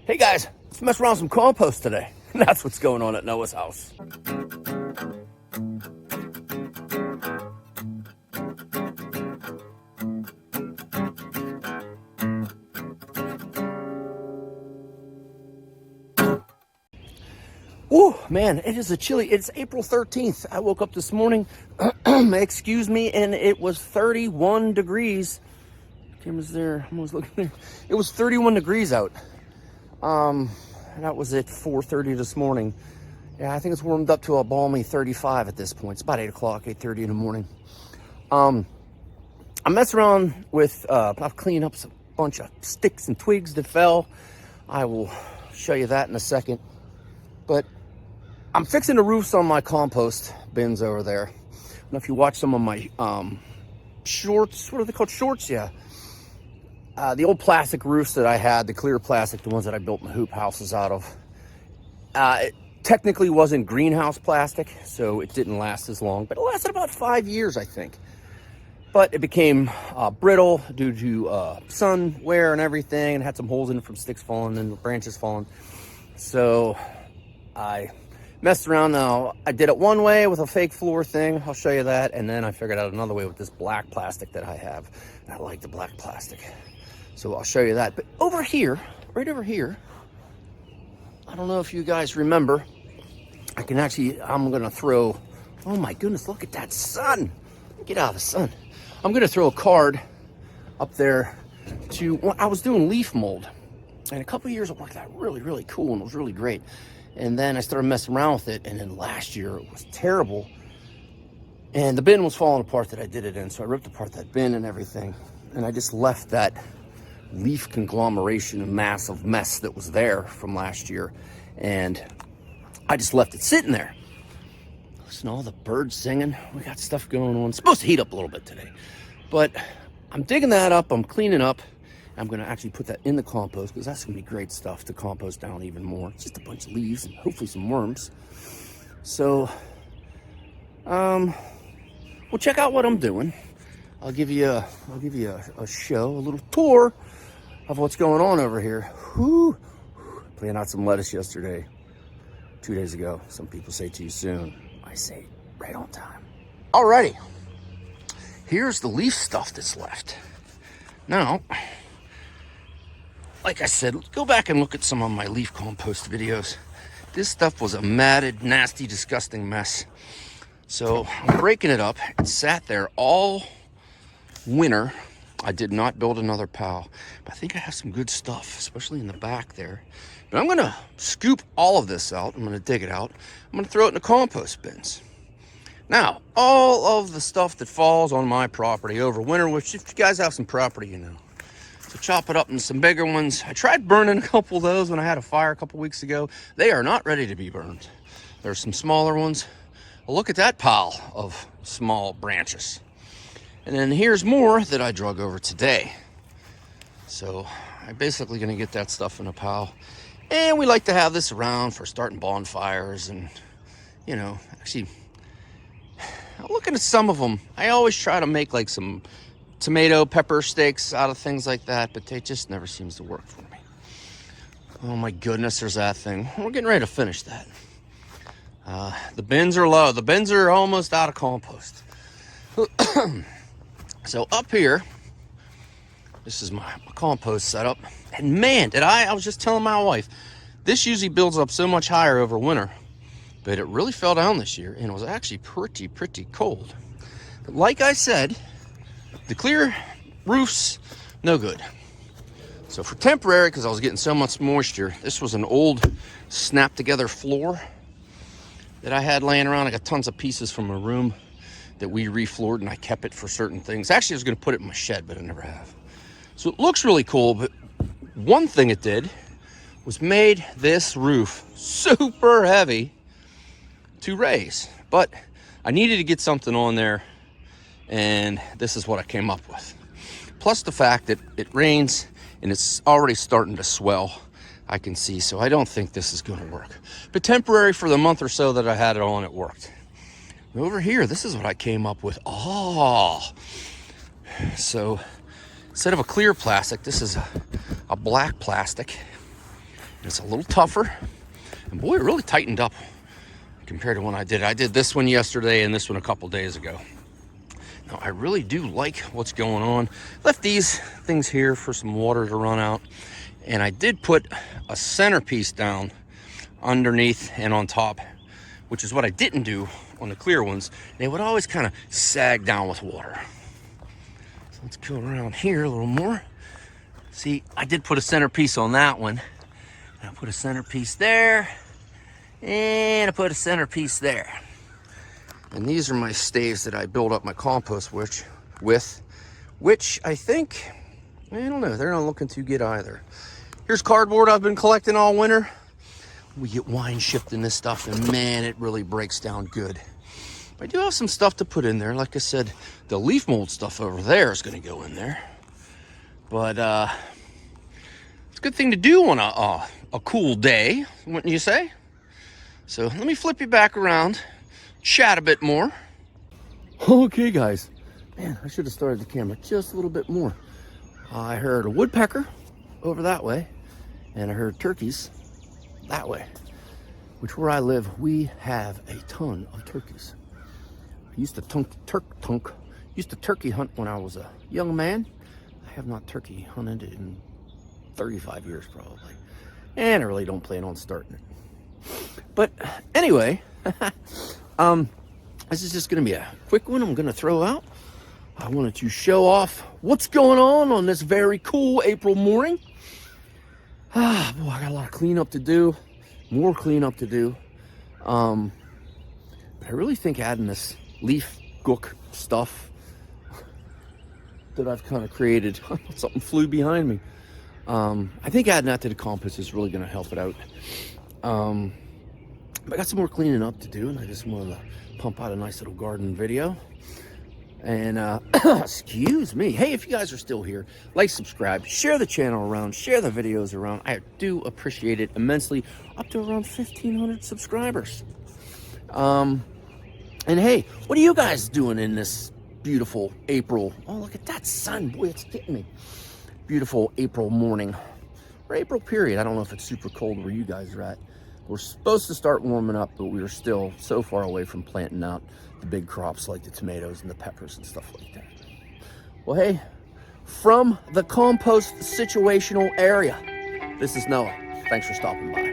Hey guys, let's mess around with some compost today. That's what's going on at Noah's house. Oh man, it is it's April 13th. I woke up this morning, excuse me, and it was 31 degrees. Camera's there, I'm always looking there. It was 31 degrees out. That was at 4:30 this morning. Yeah, I think it's warmed up to a balmy 35 at this point. It's about 8 o'clock, 8:30 in the morning. I'm messing around with, I've cleaned up a bunch of sticks and twigs that fell. I will show you that in a second. But I'm fixing the roofs on my compost bins over there. I don't know if you watch some of my shorts. What are they called? Shorts, yeah. The old plastic roofs that I had, the clear plastic, the ones that I built my hoop houses out of. It technically wasn't greenhouse plastic, so it didn't last as long, but it lasted about 5 years, I think. But it became brittle due to sun wear and everything, and had some holes in it from sticks falling and branches falling. So I messed around. Now I did it one way with a fake floor thing, I'll show you that, and then I figured out another way with this black plastic that I have. And I like the black plastic, so I'll show you that. But over here, right over here, I don't know if you guys remember, I'm gonna throw, oh my goodness, look at that sun. Get out of the sun. I'm gonna throw a card up there I was doing leaf mold, and a couple of years it worked out really, really cool, and it was really great. And then I started messing around with it, and then last year it was terrible. And the bin was falling apart that I did it in, so I ripped apart that bin and everything. And I just left that leaf conglomeration and massive mess that was there from last year. And I just left it sitting there. Listen to all the birds singing. We got stuff going on. It's supposed to heat up a little bit today. But I'm digging that up, I'm cleaning up. I'm going to actually put that in the compost because that's going to be great stuff to compost down even more. It's just a bunch of leaves and hopefully some worms. So, well, check out what I'm doing. I'll give you a show, a little tour of what's going on over here. Whew. Planted out some lettuce yesterday, 2 days ago. Some people say too soon. I say right on time. Alrighty. Here's the leaf stuff that's left. Now, like I said, let's go back and look at some of my leaf compost videos. This stuff was a matted, nasty, disgusting mess. So I'm breaking it up. It sat there all winter. I did not build another pile, but I think I have some good stuff, especially in the back there. But I'm gonna scoop all of this out. I'm gonna dig it out. I'm gonna throw it in the compost bins. Now, all of the stuff that falls on my property over winter, which if you guys have some property, you know. So chop it up into some bigger ones. I tried burning a couple of those when I had a fire a couple weeks ago. They are not ready to be burned. There's some smaller ones. Well, look at that pile of small branches. And then here's more that I drug over today. So I'm basically gonna get that stuff in a pile. And we like to have this around for starting bonfires and, you know, actually, looking at some of them, I always try to make like some tomato pepper steaks out of things like that, but they just never seems to work for me. Oh my goodness, there's that thing. We're getting ready to finish that. The bins are low. The bins are almost out of compost. So up here, this is my compost setup. And man, I was just telling my wife, this usually builds up so much higher over winter, but it really fell down this year, and it was actually pretty cold. But like I said, the clear roofs, no good. So for temporary, because I was getting so much moisture, this was an old snap together floor that I had laying around. I got tons of pieces from a room that we refloored, and I kept it for certain things. Actually, I was gonna put it in my shed, but I never have. So it looks really cool, but one thing it did was made this roof super heavy to raise. But I needed to get something on there, and this is what I came up with. Plus the fact that it rains and it's already starting to swell, I can see, so I don't think this is gonna work. But temporary for the month or so that I had it on, it worked. Over here, this is what I came up with. Oh, so instead of a clear plastic, this is a black plastic. It's a little tougher. And boy, it really tightened up compared to when I did it. I did this one yesterday and this one a couple days ago. Now, I really do like what's going on. Left these things here for some water to run out. And I did put a centerpiece down underneath and on top, which is what I didn't do on the clear ones. They would always kind of sag down with water. So let's go around here a little more. See, I did put a centerpiece on that one. And I put a centerpiece there. And I put a centerpiece there. And these are my staves that I build up my compost with, which I think, I don't know, they're not looking too good either. Here's cardboard I've been collecting all winter. We get wine shipped in this stuff, and man, it really breaks down good. I do have some stuff to put in there. Like I said, the leaf mold stuff over there is going to go in there. But it's a good thing to do on a cool day, wouldn't you say? So let me flip you back around, chat a bit more. Okay, guys. Man, I should have started the camera just a little bit more. I heard a woodpecker over that way, and I heard turkeys that way, which where I live, we have a ton of turkeys. I used to turkey hunt when I was a young man. I have not turkey hunted in 35 years probably, and I really don't plan on starting it. But anyway, this is just going to be a quick one I'm going to throw out. I wanted to show off what's going on this very cool April morning. Boy, I got a lot of cleanup to do, more cleanup to do. But I really think adding this leaf gook stuff that I've kind of created, something flew behind me. I think adding that to the compost is really going to help it out. But I got some more cleaning up to do, and I just wanted to pump out a nice little garden video. And excuse me, hey, if you guys are still here, like, subscribe, share the channel around, share the videos around. I do appreciate it immensely. Up to around 1,500 subscribers. And hey, what are you guys doing in this beautiful April? Oh, look at that sun, boy, it's getting me. Beautiful April morning, or April period. I don't know if it's super cold where you guys are at. We're supposed to start warming up, but we are still so far away from planting out the big crops like the tomatoes and the peppers and stuff like that. Well, hey, from the compost situational area, this is Noah. Thanks for stopping by.